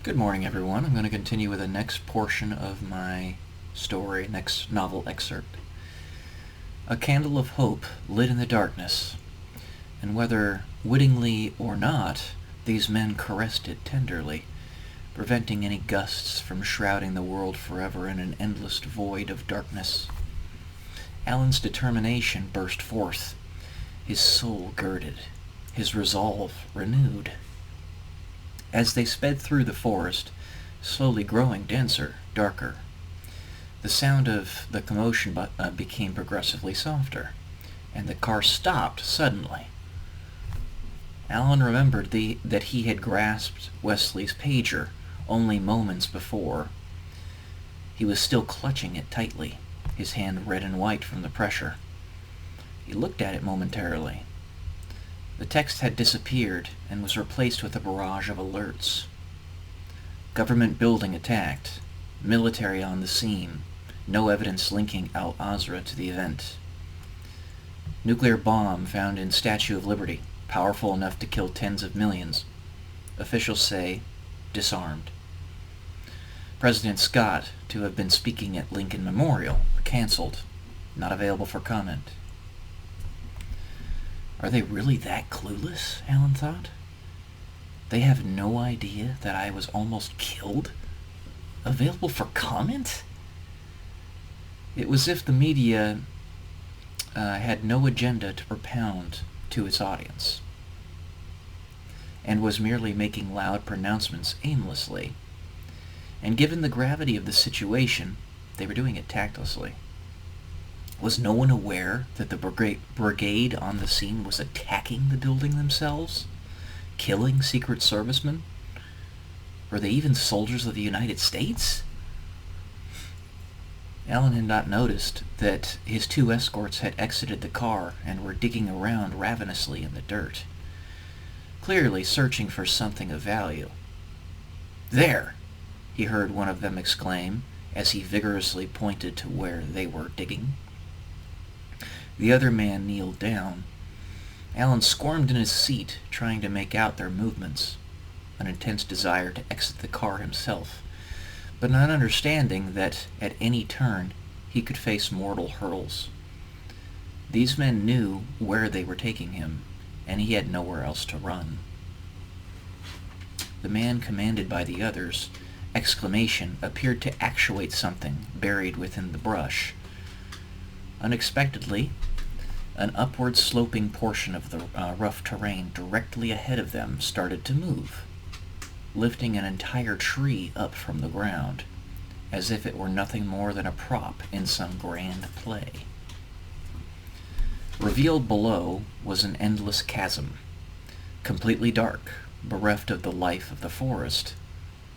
Good morning, everyone. I'm going to continue with the next portion of my story, next novel excerpt. A candle of hope lit in the darkness, and whether wittingly or not, these men caressed it tenderly, preventing any gusts from shrouding the world forever in an endless void of darkness. Alan's determination burst forth, his soul girded, his resolve renewed. As they sped through the forest, slowly growing denser, darker, the sound of the commotion became progressively softer, and the car stopped suddenly. Alan remembered that he had grasped Wesley's pager only moments before. He was still clutching it tightly, his hand red and white from the pressure. He looked at it momentarily. The text had disappeared and was replaced with a barrage of alerts. Government building attacked. Military on the scene. No evidence linking Al-Azra to the event. Nuclear bomb found in Statue of Liberty, powerful enough to kill tens of millions. Officials say disarmed. President Scott to have been speaking at Lincoln Memorial, canceled, not available for comment. Are they really that clueless? Alan thought. They have no idea that I was almost killed? Available for comment? It was as if the media had no agenda to propound to its audience, and was merely making loud pronouncements aimlessly. And given the gravity of the situation, they were doing it tactlessly. Was no one aware that the brigade on the scene was attacking the building themselves? Killing Secret Servicemen? Were they even soldiers of the United States? Alan had not noticed that his two escorts had exited the car and were digging around ravenously in the dirt, clearly searching for something of value. "There!" he heard one of them exclaim as he vigorously pointed to where they were digging. The other man kneeled down. Alan squirmed in his seat, trying to make out their movements, an intense desire to exit the car himself, but not understanding that at any turn he could face mortal hurdles. These men knew where they were taking him, and he had nowhere else to run. The man commanded by the others' exclamation appeared to actuate something buried within the brush. Unexpectedly, an upward sloping portion of the rough terrain directly ahead of them started to move, lifting an entire tree up from the ground, as if it were nothing more than a prop in some grand play. Revealed below was an endless chasm, completely dark, bereft of the life of the forest,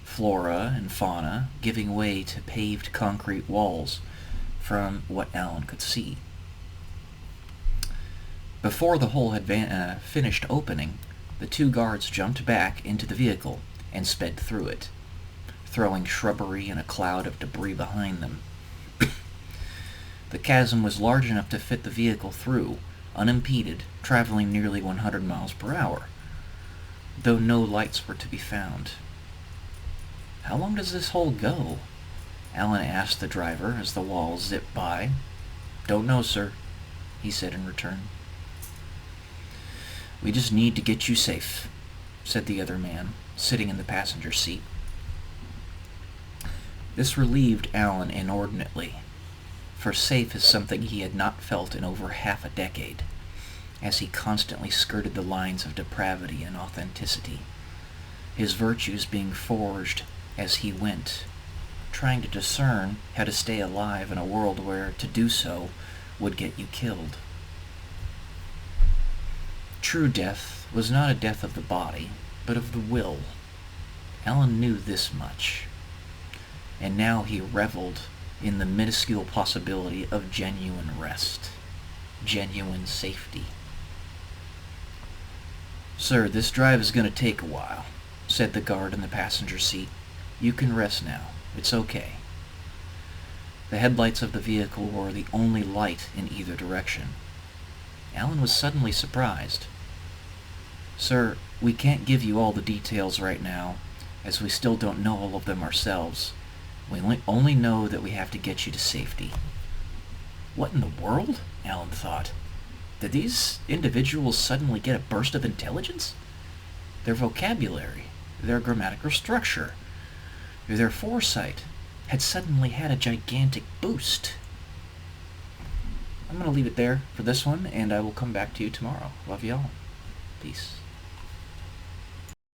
flora and fauna giving way to paved concrete walls from what Alan could see. Before the hole had finished opening, the two guards jumped back into the vehicle and sped through it, throwing shrubbery and a cloud of debris behind them. The chasm was large enough to fit the vehicle through, unimpeded, traveling nearly 100 miles per hour, though no lights were to be found. "How long does this hole go?" Alan asked the driver as the wall zipped by. "Don't know, sir," he said in return. "We just need to get you safe," said the other man, sitting in the passenger seat. This relieved Alan inordinately, for safe is something he had not felt in over half a decade, as he constantly skirted the lines of depravity and authenticity, his virtues being forged as he went, trying to discern how to stay alive in a world where to do so would get you killed. True death was not a death of the body, but of the will. Alan knew this much, and now he reveled in the minuscule possibility of genuine rest, genuine safety. "Sir, this drive is going to take a while," said the guard in the passenger seat. "You can rest now. It's okay." The headlights of the vehicle were the only light in either direction. Alan was suddenly surprised. "Sir, we can't give you all the details right now, as we still don't know all of them ourselves. We only know that we have to get you to safety." What in the world? Alan thought. Did these individuals suddenly get a burst of intelligence? Their vocabulary, their grammatical structure, their foresight had suddenly had a gigantic boost. I'm going to leave it there for this one, and I will come back to you tomorrow. Love y'all. Peace.